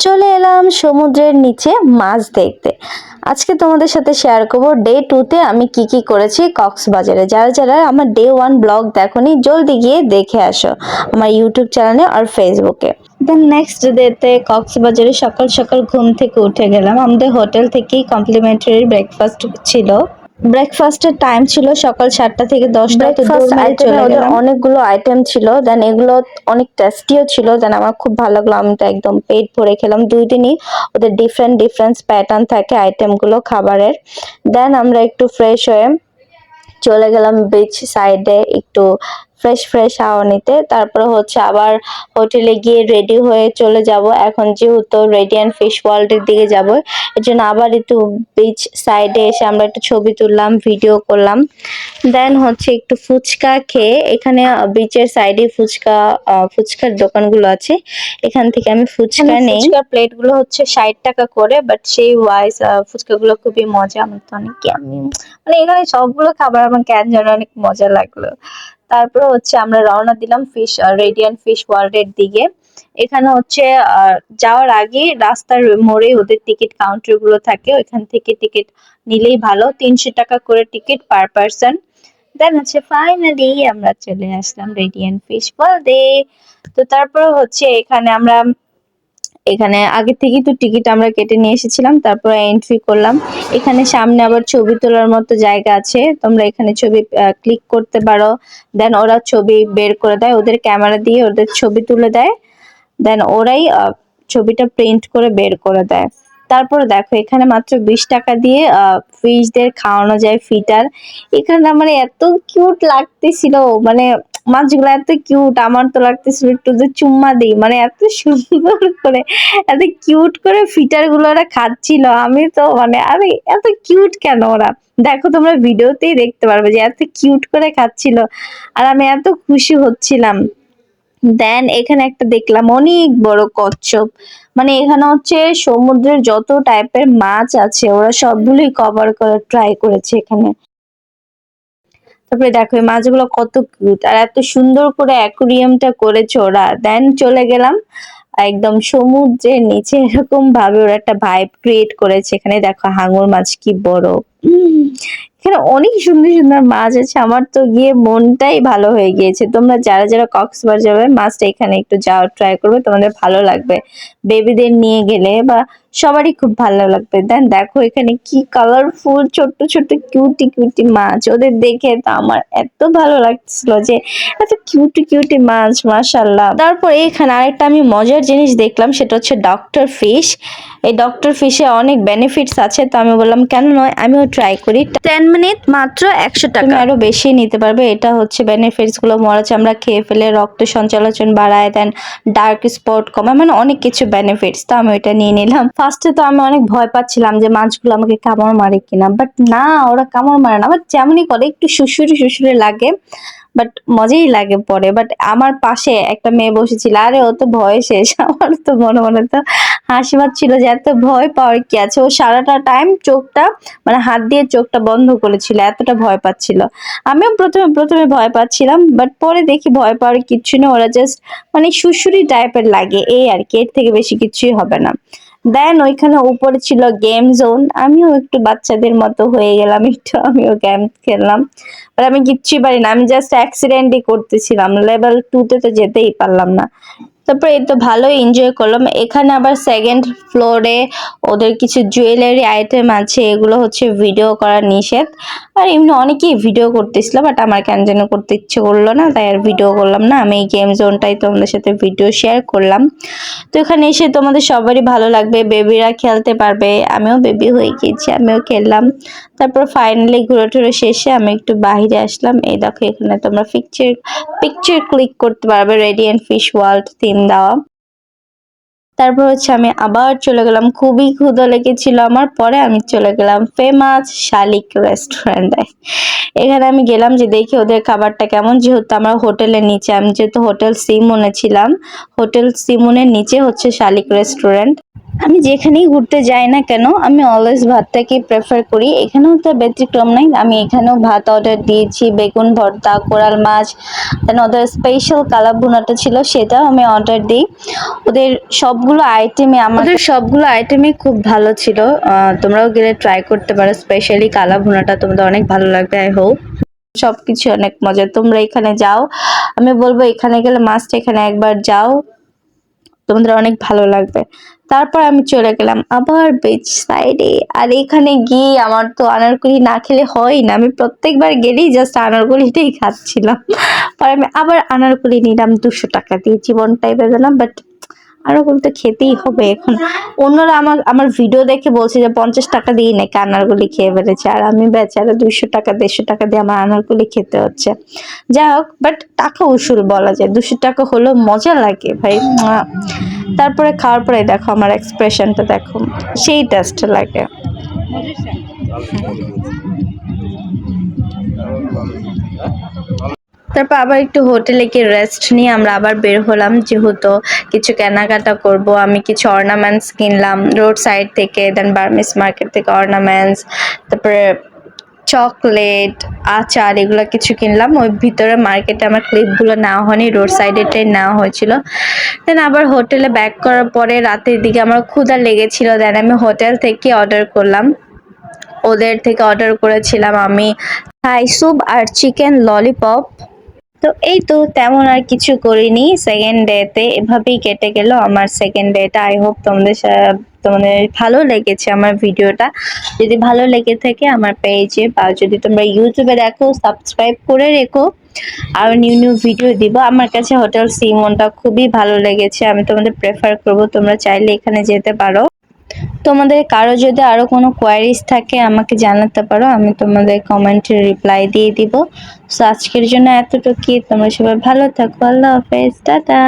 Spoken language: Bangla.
চলে এলাম সমুদ্রের নিচে মাছ দেখতে। আজকে তোমাদের সাথে শেয়ার করব ডে 2 তে আমি কি কি করেছি কক্সবাজারে। যারা যারা আমার ডে 1 ব্লগ দেখোনি জলদি গিয়ে দেখে আসো আমার ইউটিউব চ্যানেলে আর ফেসবুকে। দেন নেক্সট ডে তে কক্সবাজারে সকাল সকাল ঘুম থেকে উঠে গেলাম। আমাদের হোটেল থেকেই কমপ্লিমেন্টারি ব্রেকফাস্ট ছিল। ব্রেকফাস্টের টাইম ছিল সকাল 7টা থেকে 10টা। তো ওদের অনেকগুলো আইটেম ছিল, দেন এগুলো অনেক টেস্টিও ছিল। দেন আমার খুব ভালো লাগলো, আমি তো একদম পেট ভরে খেলাম। দুই দিনই ওদের ডিফারেন্ট ডিফারেন্ট প্যাটার্ন থাকে আইটেমগুলো খাবারের। দেন আমরা একটু ফ্রেশ হয়ে চলে গেলাম বিচ সাইডে একটু ফ্রেশ হাওয়া নিতে। তারপরে হচ্ছে আবার হোটেলে গিয়ে রেডি হয়ে চলে যাব। এখন যেহেতু রেডিয়েন্ট ফিশ ওয়ার্ল্ডের দিকে যাব, এর জন্য আবার একটু বিচ সাইডে এসে আমরা একটু ছবি তুললাম, ভিডিও করলাম। দেন হচ্ছে একটু ফুচকা খেয়ে, এখানে বিচের সাইডে ফুচকার দোকানগুলো আছে, এখান থেকে আমি ফুচকা নেই। ফুচকার প্লেটগুলো হচ্ছে 60 টাকা করে, বাট সেই ওয়াইজ ফুচকাগুলো খুবই মজা। আমার তো অনেক মানে এখানে সবগুলো খাবার আমার কেন যেন অনেক মজা লাগলো। তারপর হচ্ছে আমরা রওনা দিলাম রেডিয়েন্ট ফিশ ওয়ার্ল্ডের দিকে। এখানে হচ্ছে যাওয়ার আগে রাস্তার মোড়ে ওদের টিকিট কাউন্টার গুলো থাকে, ওইখান থেকে টিকিট নিলেই ভালো। 300 টাকা করে টিকিট পার পারসন। দেন হচ্ছে ফাইনালি আমরা চলে আসলাম রেডিয়েন্ট ফিশ ওয়ার্ল্ডে। তো তারপর হচ্ছে এখানে আগে থেকেই তো টিকিট আমরা কেটে নিয়ে এসেছিলাম, তারপর এন্ট্রি করলাম। এখানে সামনে আবার ছবি তোলার মতো জায়গা আছে, তোমরা এখানে ছবি ক্লিক করতে পারো। দেন ওরা ছবি বের করে দেয়, ওদের ক্যামেরা দিয়ে ওদের ছবি তুলে দেয়। দেন ওরাই ছবিটা প্রিন্ট করে বের করে দেয়। তারপরে দেখো এখানে মাত্র 20 টাকা দিয়ে ফিশদের খাওয়ানো যায় ফিটার। এখানে আমার এত কিউট লাগতেছিল, মানে মাছগুলো এত কিউট, আমার তো লাগতেছিল একটু যে চুম্মা দিই, মানে এত সুন্দর করে এত কিউট করে ফিটার গুলো ওরা খাচ্ছিল। আমি তো মানে আরে এত কিউট কেন ওরা, দেখো তোমরা ভিডিওতেই দেখতে পারবে যে এত কিউট করে খাচ্ছিল, আর আমি এত খুশি হচ্ছিলাম। দেন এখানে একটা দেখলাম অনেক বড় কচ্ছপ, মানে এখানে হচ্ছে সমুদ্রের যত টাইপের মাছ আছে ওরা সবগুলোই কভার করার ট্রাই করেছে এখানে। তারপরে দেখো এই মাছগুলো কত কিউট, আর এত সুন্দর করে অ্যাকুরিয়ামটা করেছে ওরা। দেন চলে গেলাম একদম সমুদ্রের নিচে, এরকম ভাবে ওরা একটা ভাইব ক্রিয়েট করেছে। এখানে দেখো হাঙর মাছ কি বড়, এখানে অনেক সুন্দর সুন্দর মাছ আছে। আমার তো গিয়ে মনটাই ভালো হয়ে গিয়েছে। তোমরা যারা যারা কক্সবাজার যাবে মাছটা এখানে একটু যাওয়ার ট্রাই করবে, তোমাদের ভালো লাগবে। বেবিদের নিয়ে গেলে বা সবারই খুব ভালো লাগবে। দেন দেখো এখানে কি কালারফুল ছোট্ট ছোট্ট কিউটি কিউটি মাছ, ওদের দেখে তো আমার এত ভালো লাগছিল যে এত কিউটি কিউটি মাছ, মাশাআল্লাহ। তারপর এখানে আরেকটা আমি মজার জিনিস দেখলাম, সেটা হচ্ছে ডক্টর ফিশ। এই ডক্টর ফিশে অনেক বেনিফিটস আছে, তো আমি বললাম কেন নয় আমিও ট্রাই করি। 10 মিনিট মাত্র 100 টাকা, আরো বেশি নিতে পারবে। এটা হচ্ছে বেনিফিটস গুলো, মরা চামড়া খেয়ে ফেলে রক্ত সঞ্চালন বাড়ায়, দেন ডার্ক স্পট কমায়, মানে অনেক কিছু বেনিফিটস। তো আমি ওইটা নিয়ে নিলাম। ফার্স্টে তো আমি অনেক ভয় পাচ্ছিলাম যে মাছগুলো আমাকে কামড় মারে কিনা, বাট না, ওরা কামড় মারে না। বাট যেমনই করে একটু সুসুরি সুসুরি লাগে, বাট মজাই লাগে পরে। বাট আমার পাশে একটা মেয়ে বসেছিল, আরে ও তো ভয় শেষ। আমার তো মনে মনে তো হাসি পাচ্ছিল যে এত ভয় পাওয়ার কি আছে। ও সারাটা টাইম চোখটা মানে হাত দিয়ে চোখটা বন্ধ করেছিল, এতটা ভয় পাচ্ছিল। আমিও প্রথমে প্রথমে ভয় পাচ্ছিলাম, বাট পরে দেখি ভয় পাওয়ার কিচ্ছু না, ওরা জাস্ট মানে সুসুরি টাইপের লাগে এই আর কি, এর থেকে বেশি কিছুই হবে না। দেন ওইখানে উপরে ছিল গেম জোন, আমিও একটু বাচ্চাদের মতো হয়ে গেলাম, একটু আমিও গেম খেললাম। আর আমি কিচ্ছুই পারি না, আমি জাস্ট অ্যাক্সিডেন্টই করতেছিলাম, লেভেল 2 তে তো যেতেই পারলাম না। তারপর এই তো ভালোই এনজয় করলাম। এখানে আবার সেকেন্ড ফ্লোরে ওদের কিছু জুয়েলারি আইটেম আছে, এগুলো হচ্ছে ভিডিও করা নিষেধ। আর এমনি অনেকেই ভিডিও করতেছিল, বাট আমার কেন যেন করতে ইচ্ছে করলো না, তাই আর ভিডিও করলাম না। আমি এই গেম জোনটাই তোমাদের সাথে ভিডিও শেয়ার করলাম। তো এখানে এসে তোমাদের সবারই ভালো লাগবে, বেবিরা খেলতে পারবে। আমিও বেবি হয়ে গিয়েছি, আমিও খেললাম। তারপর ফাইনালি ঘুরে টুরে শেষে আমি একটু বাহিরে আসলাম। এই দেখো এখানে তোমরা পিকচার ক্লিক করতে পারবে, রেডিয়েন্ট ফিশ ওয়ার্ল্ড থিম দেওয়া। তারপর হচ্ছে আমি আবার চলে গেলাম, খুবই ক্ষুধা লেগেছিল আমার, পরে আমি চলে গেলাম ফেমাস শালিক রেস্টুরেন্টে। এখানে আমি গেলাম যে দেখি ওদের খাবারটা কেমন, যেহেতু আমরা হোটেলের নিচে, আমি যেহেতু হোটেল সিমনে ছিলাম, হোটেল সিমনের নিচে হচ্ছে শালিক রেস্টুরেন্ট। আমি যেখানেই ঘুরতে যাই না কেন আমি অলওয়েজ ভাতটাকে প্রেফার করি। এখানেও তো ব্যতিক্রম নাই, আমি এখানেও ভাত অর্ডার দিয়েছি, বেগুন ভর্তা, কোরাল মাছ, দেন ওদের স্পেশাল কালা ভুনাটা ছিল সেটাও আমি অর্ডার দিই। ওদের সবগুলো আইটেমই খুব ভালো ছিল। তোমরাও গেলে ট্রাই করতে পারো, স্পেশালি কালা ভুনাটা তোমাদের অনেক ভালো লাগবে আই হোপ। সবকিছু অনেক মজা, তোমরা এখানে যাও, আমি বলবো এখানে গেলে মাস্ট এখানে একবার যাও, তোমাদের অনেক ভালো লাগবে। তারপর আমি চলে গেলাম আবার বিচ সাইডে, আর এখানে গিয়ে আমার তো আনারকলি না খেলে হয় না, আমি প্রত্যেকবার গেলেই জাস্ট আনারকলিটাই খাচ্ছিলাম। পরে আমি আবার আনারকলি নিলাম 200 টাকা দিয়ে, জীবনটাই বেজালাম, বাট আনারকলি তো খেতেই হবে এখন। অন্যরা আমার ভিডিও দেখে বলছে যে 50 টাকা দিয়ে নাকি আনারকলি খেয়ে বেড়েছে, আর আমি বেচারা 200 টাকা 150 টাকা দিয়ে আমার আনারকলি খেতে হচ্ছে। যাই হোক, বাট টাকা উসুল বলা যায়, 200 টাকা হলেও মজা লাগে ভাই। তারপরে খাওয়ার পরে দেখো আমার এক্সপ্রেশনটা দেখো, সেই টেস্ট লাগে। তারপর আবার একটু হোটেলে গিয়ে রেস্ট নিয়ে আমরা আবার বের হলাম, যেহেতু কিছু কেনাকাটা করব। আমি কিছু অর্নামেন্টস কিনলাম রোড সাইড থেকে, দেন বার্মিস মার্কেট থেকে অর্নামেন্টস, তারপরে চকলেট, আচার, এগুলো কিছু কিনলাম। ওই ভিতরে মার্কেটে আমার ক্লিপগুলো নেওয়া হয়নি, রোড সাইডেটাই নেওয়া হয়েছিল। দেন আবার হোটেলে ব্যাক করার পরে রাতের দিকে আমার ক্ষুধা লেগেছিল, দেন আমি হোটেল থেকে অর্ডার করলাম। ওদের থেকে অর্ডার করেছিলাম আমি থাই স্যুপ আর চিকেন ললিপপ। তো এই তো তেমন আর কিছু করিনি সেকেন্ড ডেতে, এভাবেই কেটে গেল আমার সেকেন্ড ডেটা। আই হোপ তোমাদের ভালো লেগেছে আমার ভিডিওটা। যদি ভালো লেগে থাকে আমার পেজে বা যদি তোমরা ইউটিউবে দেখো সাবস্ক্রাইব করে রেখো, আর নিউ নিউ ভিডিও দিব। আমার কাছে হোটেল সিমনটা খুবই ভালো লেগেছে, আমি তোমাদের প্রেফার করব, তোমরা চাইলে এখানে যেতে পারো। তোমাদের কারো যদি আরো কোনো কোয়ারিজ থাকে আমাকে জানাতে পারো, আমি তোমাদের কমেন্টে রিপ্লাই দিয়ে দিব। সো আজকের জন্য এতটুকুই, তোমরা সবাই ভালো থাকো, আল্লাহ হাফেজ, টাটা।